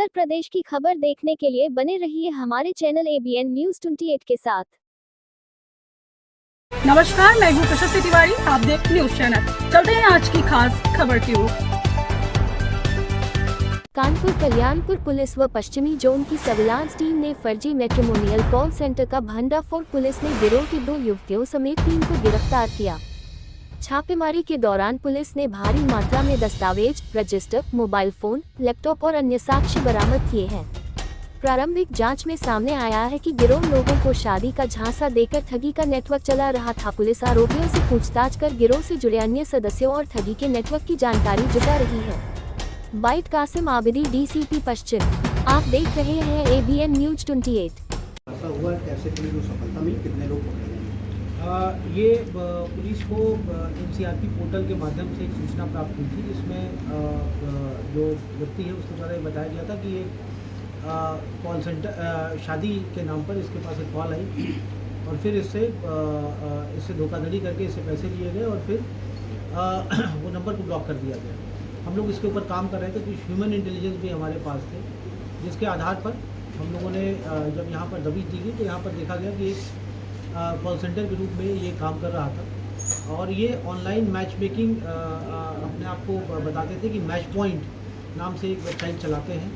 उत्तर प्रदेश की खबर देखने के लिए बने रहिए हमारे चैनल ABN न्यूज़ 28 के साथ। नमस्कार, मैं हूँ प्रशस्ति तिवारी, आप देख न्यूज़ चैनल। चलते हैं आज की खास खबर की ओर। कानपुर कल्याणपुर पुलिस व पश्चिमी जोन की सर्विलांस टीम ने फर्जी मैट्रिमोनियल कॉल सेंटर का भंडाफोड़। पुलिस ने गिरोह की 2 युवतियों समेत 3 को गिरफ्तार किया। छापेमारी के दौरान पुलिस ने भारी मात्रा में दस्तावेज, रजिस्टर, मोबाइल फोन, लैपटॉप और अन्य साक्ष्य बरामद किए हैं। प्रारंभिक जांच में सामने आया है कि गिरोह लोगों को शादी का झांसा देकर ठगी का नेटवर्क चला रहा था। पुलिस आरोपियों से पूछताछ कर गिरोह से जुड़े अन्य सदस्यों और ठगी के नेटवर्क की जानकारी जुटा रही है। बाइट कासिम आबिदी, DCP पश्चिम। आप देख रहे हैं ABN न्यूज़ 28। ऐसा हुआ कैसे पुलिस को सफलता मिली, कितने लोग पकड़े गए? ये पुलिस को NCRP पोर्टल के माध्यम से एक सूचना प्राप्त हुई थी, जिसमें जो व्यक्ति है उसके द्वारा बताया गया था कि ये कॉल सेंटर शादी के नाम पर इसके पास एक कॉल आई और फिर इससे धोखाधड़ी करके इससे पैसे लिए गए और फिर वो नंबर को ब्लॉक कर दिया गया। हम लोग इसके ऊपर काम कर रहे थे, कुछ ह्यूमन इंटेलिजेंस भी हमारे पास थे, जिसके आधार पर हम लोगों ने जब यहाँ पर दबिश दी गई तो यहाँ पर देखा गया कि एक कॉल सेंटर के रूप में ये काम कर रहा था और ये ऑनलाइन मैच मेकिंग अपने आप को बताते थे कि मैच पॉइंट नाम से एक वेबसाइट चलाते हैं,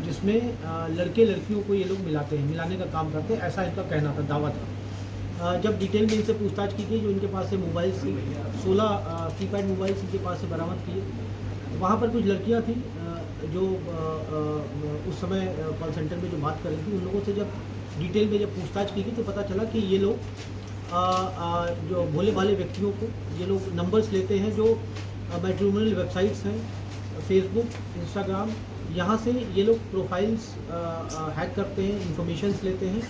जिसमें लड़के लड़कियों को ये लोग मिलाने का काम करते हैं, ऐसा इनका कहना था, दावा था। जब डिटेल में इनसे पूछताछ की गई, जो इनके पास से मोबाइल से 16 कीपैड मोबाइल इनके पास से बरामद किए। वहाँ पर कुछ लड़कियाँ थी जो उस समय कॉल सेंटर में जो बात कर रही थी, उन लोगों से जब डिटेल में जब पूछताछ की गई तो पता चला कि ये लोग जो भोले भाले व्यक्तियों को ये लोग नंबर्स लेते हैं, जो मैट्रिमोनियल वेबसाइट्स हैं, फेसबुक, इंस्टाग्राम, यहाँ से ये लोग प्रोफाइल्स हैक करते हैं, इंफॉर्मेशंस लेते हैं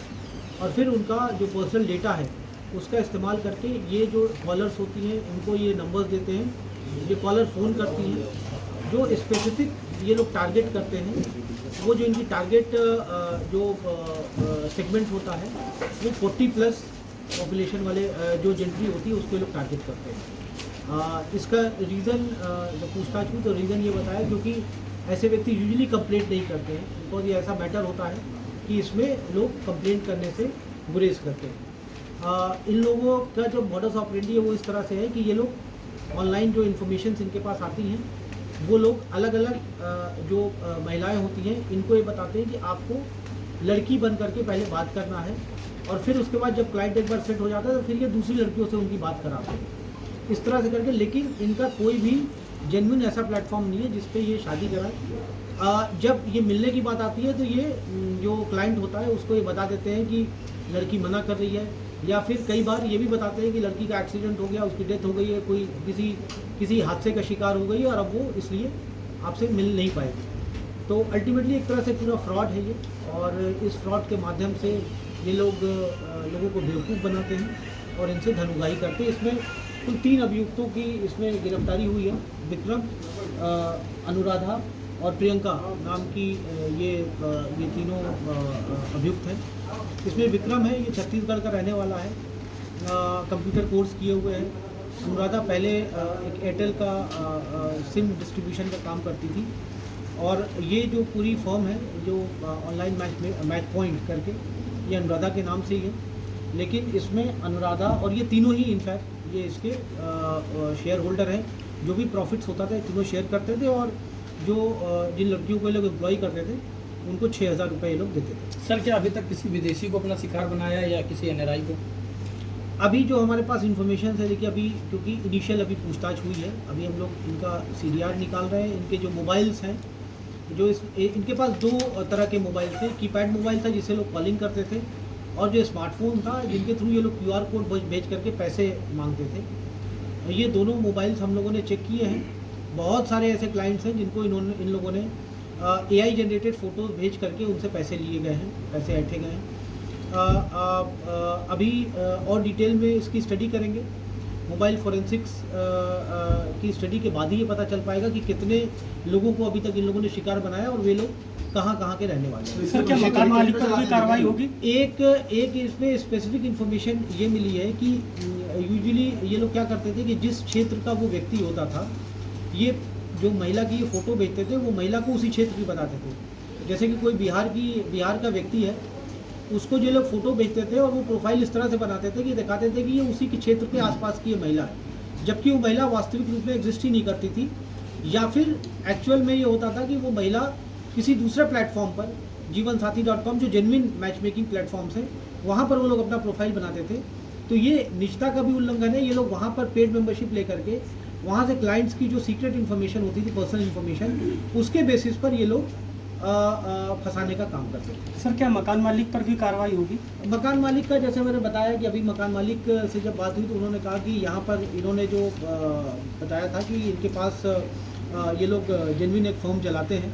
और फिर उनका जो पर्सनल डेटा है उसका इस्तेमाल करके ये जो कॉलर्स होती हैं उनको ये नंबर्स देते हैं। ये कॉलर फ़ोन करती हैं, जो स्पेसिफिक ये लोग टारगेट करते हैं, वो जो इनकी टारगेट जो सेगमेंट होता है वो 40+ पॉपुलेशन वाले जो जेंट्री होती है उसको ये लोग टारगेट करते हैं। इसका रीज़न जब पूछताछ हुई तो रीज़न ये बताया क्योंकि ऐसे व्यक्ति यूजुअली कंप्लेंट नहीं करते हैं, बिकॉज ये ऐसा मैटर होता है कि इसमें लोग कंप्लेंट करने से गुरेज करते हैं। इन लोगों का जो मॉडस ऑपरेंडी है वो इस तरह से है कि ये लोग ऑनलाइन जो इन्फॉर्मेशन इनके पास आती हैं वो लोग अलग अलग जो महिलाएं होती हैं इनको ये बताते हैं कि आपको लड़की बन करके पहले बात करना है और फिर उसके बाद जब क्लाइंट एक बार सेट हो जाता है तो फिर ये दूसरी लड़कियों से उनकी बात कराते हैं, इस तरह से करके। लेकिन इनका कोई भी जेन्युइन ऐसा प्लेटफॉर्म नहीं है जिस पे ये शादी कराए। जब ये मिलने की बात आती है तो ये जो क्लाइंट होता है उसको ये बता देते हैं कि लड़की मना कर रही है, या फिर कई बार ये भी बताते हैं कि लड़की का एक्सीडेंट हो गया, उसकी डेथ हो गई है, कोई किसी हादसे का शिकार हो गई है और अब वो इसलिए आपसे मिल नहीं पाएगी। तो अल्टीमेटली एक तरह से पूरा फ्रॉड है ये, और इस फ्रॉड के माध्यम से ये लोगों को बेवकूफ़ बनाते हैं और इनसे धन उगाही करते हैं। इसमें कुल 3 अभियुक्तों की इसमें गिरफ्तारी हुई है। विक्रम, अनुराधा और प्रियंका नाम की ये तीनों अभियुक्त हैं। इसमें विक्रम है, ये छत्तीसगढ़ का रहने वाला है, कंप्यूटर कोर्स किए हुए हैं। अनुराधा पहले एक एयरटेल का सिम डिस्ट्रीब्यूशन का काम करती थी और ये जो पूरी फर्म है जो ऑनलाइन मैच पॉइंट करके, ये अनुराधा के नाम से ही है। लेकिन इसमें अनुराधा और ये तीनों ही इनफैक्ट ये इसके शेयर होल्डर हैं। जो भी प्रॉफिट्स होता था तीनों शेयर करते थे और जो जिन लड़कियों को लोग एम्प्लॉय करते थे उनको 6000 रुपये ये लोग देते थे। सर, क्या अभी तक किसी विदेशी को अपना शिकार बनाया या किसी NRI को? अभी जो हमारे पास इन्फॉर्मेशन है, देखिए अभी क्योंकि इनिशियल अभी पूछताछ हुई है, अभी हम लोग इनका CDR निकाल रहे हैं। इनके जो मोबाइल्स हैं, जो इनके पास 2 तरह के मोबाइल थे। कीपैड मोबाइल था जिससे लोग कॉलिंग करते थे, और जो स्मार्टफोन था जिनके थ्रू ये लोग QR कोड भेज करके पैसे मांगते थे। ये दोनों मोबाइल्स हम लोगों ने चेक किए हैं। बहुत सारे ऐसे क्लाइंट्स हैं जिनको इन लोगों ने AI जनरेटेड फ़ोटोज़ भेज करके उनसे पैसे लिए गए हैं, पैसे ऐंठे गए हैं। अभी और डिटेल में इसकी स्टडी करेंगे। मोबाइल फोरेंसिक्स की स्टडी के बाद ही ये पता चल पाएगा कि कितने लोगों को अभी तक इन लोगों ने शिकार बनाया और वे लोग कहाँ के रहने वाले हैं। सर, क्या मकान मालिक पर कोई कार्रवाई होगी? एक इसमें स्पेसिफिक इन्फॉर्मेशन ये मिली है कि यूजुअली ये लोग क्या करते थे कि जिस क्षेत्र का वो व्यक्ति होता था, ये जो महिला की ये फ़ोटो भेजते थे वो महिला को उसी क्षेत्र की बताते थे। जैसे कि कोई बिहार का व्यक्ति है, उसको जो लोग फ़ोटो भेजते थे और वो प्रोफाइल इस तरह से बनाते थे कि दिखाते थे कि ये उसी के क्षेत्र के आसपास की ये महिला है, जबकि वो महिला वास्तविक रूप में एग्जिस्ट ही नहीं करती थी, या फिर एक्चुअल में ये होता था कि वो महिला किसी दूसरे प्लेटफॉर्म पर जीवनसाथी.com जो जेन्युइन मैच मेकिंग प्लेटफॉर्म्स हैं वहाँ पर वो लोग अपना प्रोफाइल बनाते थे। तो ये निजता का भी उल्लंघन है। ये लोग वहाँ पर पेड मेंबरशिप लेकर के वहाँ से क्लाइंट्स की जो सीक्रेट इन्फॉर्मेशन होती थी, पर्सनल इन्फॉर्मेशन, उसके बेसिस पर ये लोग फंसाने का काम करते थे। सर क्या मकान मालिक पर भी कार्रवाई होगी? मकान मालिक का जैसे मैंने बताया कि अभी मकान मालिक से जब बात हुई तो उन्होंने कहा कि यहाँ पर इन्होंने जो बताया था कि इनके पास ये लोग जेन्युइन एक फर्म चलाते हैं।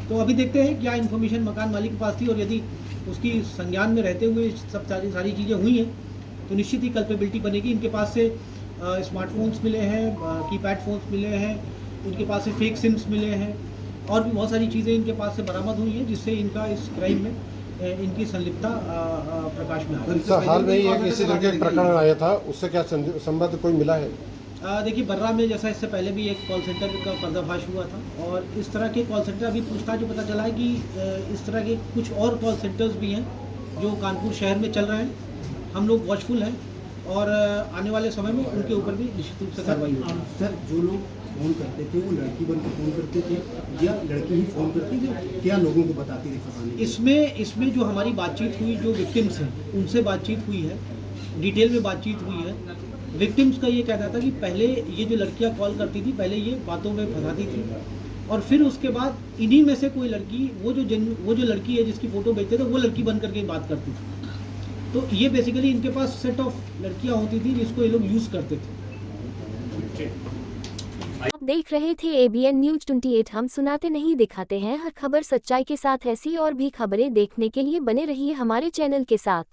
तो अभी देखते हैं क्या इन्फॉर्मेशन मकान मालिक के पास थी, और यदि उसकी संज्ञान में रहते हुए सब सारी चीज़ें हुई हैं तो निश्चित ही कल्पेबिलिटी बनेगी। इनके पास से स्मार्टफोन्स मिले हैं, कीपैड फ़ोन्स मिले हैं, इनके पास से फेक सिम्स मिले हैं, और भी बहुत सारी चीज़ें इनके पास से बरामद हुई हैं जिससे इनका इस क्राइम में इनकी संलिप्तता प्रकाश में आ रही है। सर हाल में ही एक इसी तरह के प्रकरण आया था, उससे क्या संबंध कोई मिला है? देखिए बर्रा में जैसा इससे पहले भी एक कॉल सेंटर का पर्दाफाश हुआ था, और इस तरह के कॉल सेंटर अभी पूछताछ जो पता चला है कि इस तरह के कुछ और कॉल सेंटर्स भी हैं जो कानपुर शहर में चल रहे हैं। हम लोग वॉचफुल हैं और आने वाले समय में उनके ऊपर भी निश्चित रूप से कार्रवाई होगी। सर जो लोग फ़ोन करते थे वो लड़की बन के फ़ोन करते थे या लड़की ही फ़ोन करती थी, क्या लोगों को बताती थी फंसाने? इसमें जो हमारी बातचीत हुई, जो विक्टिम्स हैं उनसे बातचीत हुई है, डिटेल में बातचीत हुई है। विक्टिम्स का ये कहना था कि पहले ये जो लड़कियां कॉल करती थी पहले ये बातों में फंसाती थी, और फिर उसके बाद इन्हीं में से कोई लड़की वो जो लड़की है जिसकी फ़ोटो भेजते थे वो लड़की बन करके बात करती थी। तो ये बेसिकली इनके पास सेट ऑफ लड़कियां होती थी जिसको ये लोग यूज़ करते थे। आप देख रहे थे ABN न्यूज 28। हम सुनाते नहीं दिखाते हैं हर खबर सच्चाई के साथ। ऐसी और भी खबरें देखने के लिए बने रहिए हमारे चैनल के साथ।